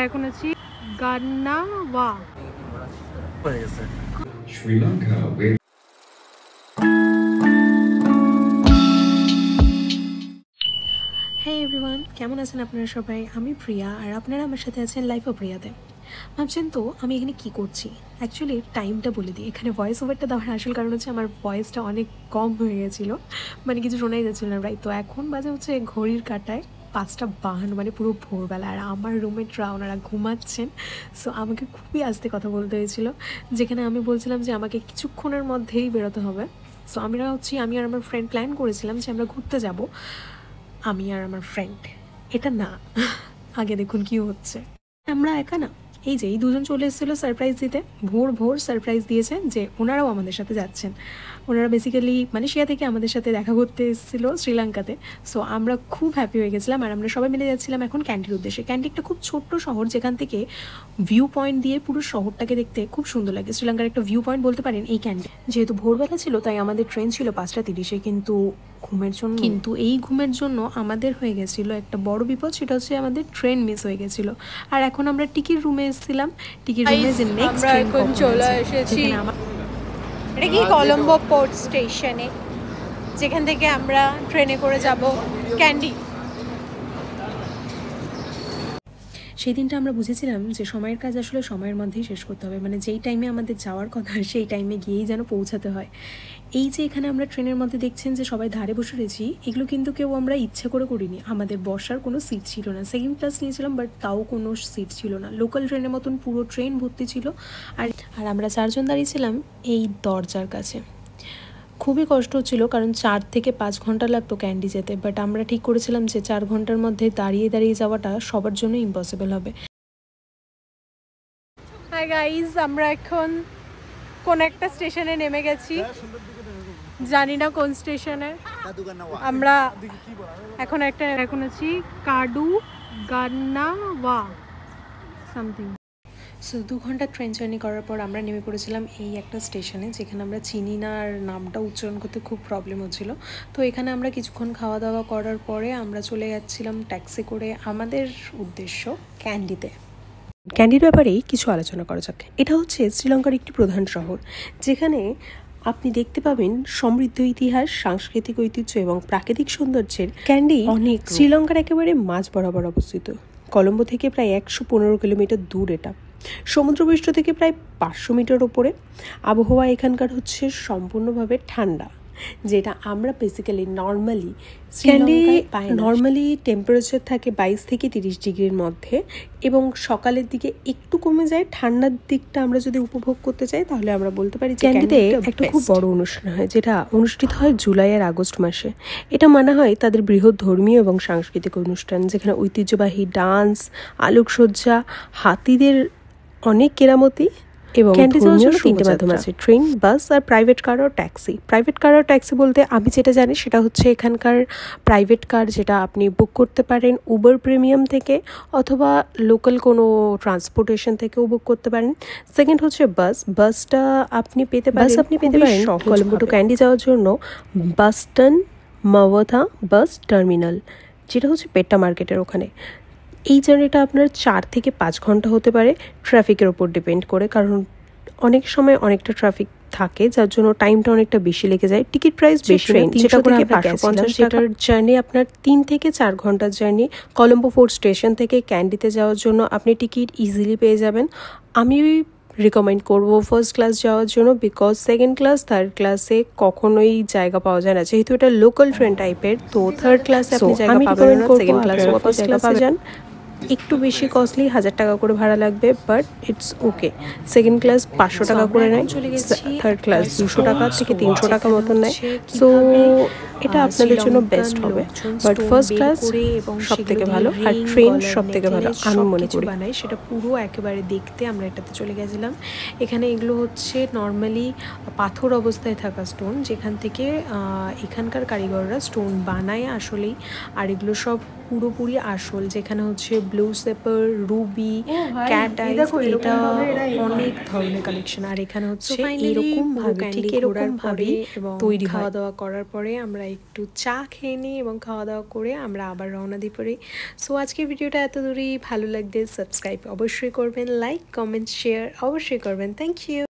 এখন আছি গান্নাওয়া হয়ে গেছে শ্রীলঙ্কা হ্যাঁ এভরিওয়ান, কেমন আছেন আপনারা সবাই? আমি প্রিয়া আর আপনারা আমার সাথে আছেন লাইফ অফ প্রিয়াতে। ভাবছেন তো আমি এখানে কি করছি? অ্যাকচুয়ালি টাইমটা বলে দিই। এখানে ভয়েস ওভারটা দেওয়ার আসল কারণ হচ্ছে আমার ভয়েসটা অনেক কম হয়ে গেছিলো, মানে কিছু শোনাই যাচ্ছিল না প্রায়। তো এখন বাজে হচ্ছে ঘড়ির কাঁটায় 5:52, মানে পুরো ভোরবেলা। আর আমার রুমমেটরা ওনারা ঘুমাচ্ছেন, সো আমাকে খুবই আস্তে কথা বলতে হয়েছিল, যেখানে আমি বলছিলাম যে আমাকে কিছুক্ষণের মধ্যেই বেরোতে হবে। সো আমি আর আমার ফ্রেন্ড প্ল্যান করেছিলাম যে আমরা ঘুরতে যাব, আমি আর আমার ফ্রেন্ড। এটা না, আগে দেখুন কি হচ্ছে। আমরা একা না, এই যে এই দুজন চলে এসেছিলো সারপ্রাইজ দিতে। ভোর সারপ্রাইজ দিয়েছেন যে ওনারাও আমাদের সাথে যাচ্ছেন। ওনারা বেসিক্যালি মালয়েশিয়া থেকে আমাদের সাথে দেখা করতে এসেছিলো শ্রীলঙ্কাতে। সো আমরা খুব হ্যাপি হয়ে গেছিলাম আর আমরা সবাই মিলে যাচ্ছিলাম এখন ক্যান্ডির উদ্দেশ্যে। ক্যান্ডি একটা খুব ছোট্ট শহর, যেখান থেকে ভিউ পয়েন্ট দিয়ে পুরো শহরটাকে দেখতে খুব সুন্দর লাগে। শ্রীলঙ্কার একটা ভিউ পয়েন্ট বলতে পারেন এই ক্যান্ডি। যেহেতু ভোরবেলা ছিল তাই আমাদের ট্রেন ছিল 5:30-এ, কিন্তু এই ঘুমের জন্য আমাদের হয়ে গেছিলো একটা বড় বিপদ। সেটা হচ্ছে আমাদের ট্রেন মিস হয়ে গেছিলো। আর এখন আমরা টিকিট রুমে এসেছিলাম, টিকিট রুমে যে নেক্সট ট্রেন এখন চলে এসেছি। এটা কি কলম্বো পোর্ট স্টেশনে, যেখান থেকে আমরা ট্রেনে করে যাব ক্যান্ডি। সেই দিনটা আমরা বুঝেছিলাম যে সময়ের কাজ আসলে সময়ের মধ্যেই শেষ করতে হবে, মানে যেই টাইমে আমাদের যাওয়ার কথা সেই টাইমে গিয়েই যেন পৌঁছাতে হয়। এই যে এখানে আমরা ট্রেনের মধ্যে দেখছেন যে সবাই ধারে বসে রয়েছি, এগুলো কিন্তু কেউ আমরা ইচ্ছে করে করিনি। আমাদের বসার কোনো সিট ছিল না। সেকেন্ড ক্লাস নিয়েছিলাম, বাট তাও কোনো সিট ছিল না। লোকাল ট্রেনের মতন পুরো ট্রেন ভর্তি ছিল। আর আমরা 4জন দাঁড়িয়েছিলাম এই দরজার কাছে। খুবই কষ্ট হচ্ছিল, কারণ 4 থেকে 5 ঘন্টা লাগতো ক্যান্ডি যেতে। বাট আমরা ঠিক করেছিলাম যে 4 ঘন্টার মধ্যে দাঁড়িয়ে যাওয়াটা সবার জন্য ইম্পসিবল হবে। হাই গাইজ, আমরা এখন কোন একটা স্টেশনে নেমে গেছি, জানি না কোন স্টেশনে। আমরা এখন আছি কাডু গান্নাওয়া সামথিং। সো 2 ঘন্টা ট্রেন জার্নি করার পর আমরা নেমে পড়েছিলাম এই একটা স্টেশনে, যেখানে আমরা চিনি না আর নামটা উচ্চারণ করতে খুব প্রবলেম হচ্ছিলো। তো এখানে আমরা কিছুক্ষণ খাওয়া দাওয়া করার পরে আমরা চলে যাচ্ছিলাম ট্যাক্সি করে আমাদের উদ্দেশ্য ক্যান্ডিতে। ক্যান্ডির ব্যাপারেই কিছু আলোচনা করা যাক। এটা হচ্ছে শ্রীলঙ্কার একটি প্রধান শহর, যেখানে আপনি দেখতে পাবেন সমৃদ্ধ ইতিহাস, সাংস্কৃতিক ঐতিহ্য এবং প্রাকৃতিক সৌন্দর্যের। ক্যান্ডি অনেক শ্রীলঙ্কার একেবারে মাঝ বরাবর অবস্থিত। কলম্বো থেকে প্রায় 115 কিলোমিটার দূর এটা। সমুদ্রপৃষ্ঠ থেকে প্রায় 500 মিটার ওপরে। আবহাওয়া এখানকার হচ্ছে সম্পূর্ণভাবে ঠান্ডা, যেটা আমরা বেসিক্যালি নর্মালি টেম্পারেচার থাকে 22 থেকে 30 ডিগ্রির মধ্যে, এবং সকালের দিকে একটু কমে যায়। ঠান্ডার দিকটা আমরা যদি উপভোগ করতে চাই তাহলে আমরা বলতে পারি ক্যান্ডিতে একটা খুব বড় অনুষ্ঠান হয়, যেটা অনুষ্ঠিত হয় জুলাই আর আগস্ট মাসে। এটা মানা হয় তাদের বৃহৎ ধর্মীয় এবং সাংস্কৃতিক অনুষ্ঠান, যেখানে ঐতিহ্যবাহী ডান্স, আলোকসজ্জা, হাতিদের অনেক কেরামতি এবং ক্যান্ডি যাওয়ার জন্য 3টে মাধ্যম আছে: ট্রেন, বাস আর প্রাইভেট কার ও ট্যাক্সি। প্রাইভেট কার ও ট্যাক্সি বলতে আমি যেটা জানি সেটা হচ্ছে এখানকার প্রাইভেট কার, যেটা আপনি বুক করতে পারেন উবার প্রিমিয়াম থেকে, অথবা লোকাল কোনো ট্রান্সপোর্টেশন থেকেও বুক করতে পারেন। সেকেন্ড হচ্ছে বাসটা আপনি পেতে পারেন কলম্বো টু ক্যান্ডি যাওয়ার জন্য বাসটন মাওয়াথা বাস টার্মিনাল, যেটা হচ্ছে পেট্টা মার্কেটের ওখানে। এই জার্নিটা আপনার 4 থেকে 5 ঘন্টা হতে পারে, ট্রাফিকের ওপর ডিপেন্ড করে, কারণ অনেক সময় অনেকটা ট্রাফিক থাকে, যার জন্য টাইমটা অনেকটা বেশি লেগে যায়। টিকিট প্রাইস বেশি, 300 থেকে 550 টাকার জার্নি আপনার 3 থেকে 4 ঘন্টার জার্নি। কলম্বো ফোর্ট স্টেশন থেকে ক্যান্ডিতে যাওয়ার জন্য আপনি টিকিট ইজিলি পেয়ে যাবেন। আমি রিকমেন্ড করব ফার্স্ট ক্লাস যাওয়ার জন্য, বিকজ সেকেন্ড ক্লাস থার্ড ক্লাসে কখনোই জায়গা পাওয়া যায় না, যেহেতু এটা লোকাল ট্রেন টাইপের। তো থার্ড ক্লাসে আপনি জায়গা পাবেন না, সেকেন্ড ক্লাসে ফার্স্ট ক্লাসে যান। একটু বেশি কস্টলি, 1000 টাকা করে ভাড়া লাগবে, but it's okay. Second class 500 টাকা করে নেয়, থার্ড ক্লাস 200 টাকা থেকে 300 টাকা মতন নেয়। সো এটা আপনাদের জন্য বেস্ট হবে, বাট ফার্স্ট ক্লাস সব থেকে ভালো, আর ট্রেন সব থেকে ভালো আমি মনে করি। বানাই সেটা পুরো একেবারে দেখতে আমরা এটাতে চলে গেছিলাম। এখানে এগুলো হচ্ছে নর্মালি পাথর অবস্থায় থাকা স্টোন, যেখান থেকে এখানকার কারিগররা স্টোন বানায় আসলেই। আর এগুলো সব পুরোপুরি আসল, যেখানে হচ্ছে ব্লু সেপার, রুবি, ক্যাট আইস, এটা অনেক ধরনের কালেকশন। আর এখানে হচ্ছে এরকম ভাবে ঠিক এরকম ভাবে তৈরি খাওয়া দাওয়া করার পরে আমরা একটু চা খেয়ে নিই এবং খাওয়া দাওয়া করে আমরা আবার রওনা দিয়ে পড়ি। সো আজকের ভিডিওটা এত দূরেই। ভালো লাগলে সাবস্ক্রাইব অবশ্যই করবেন, লাইক কমেন্ট শেয়ার অবশ্যই করবেন। Thank you.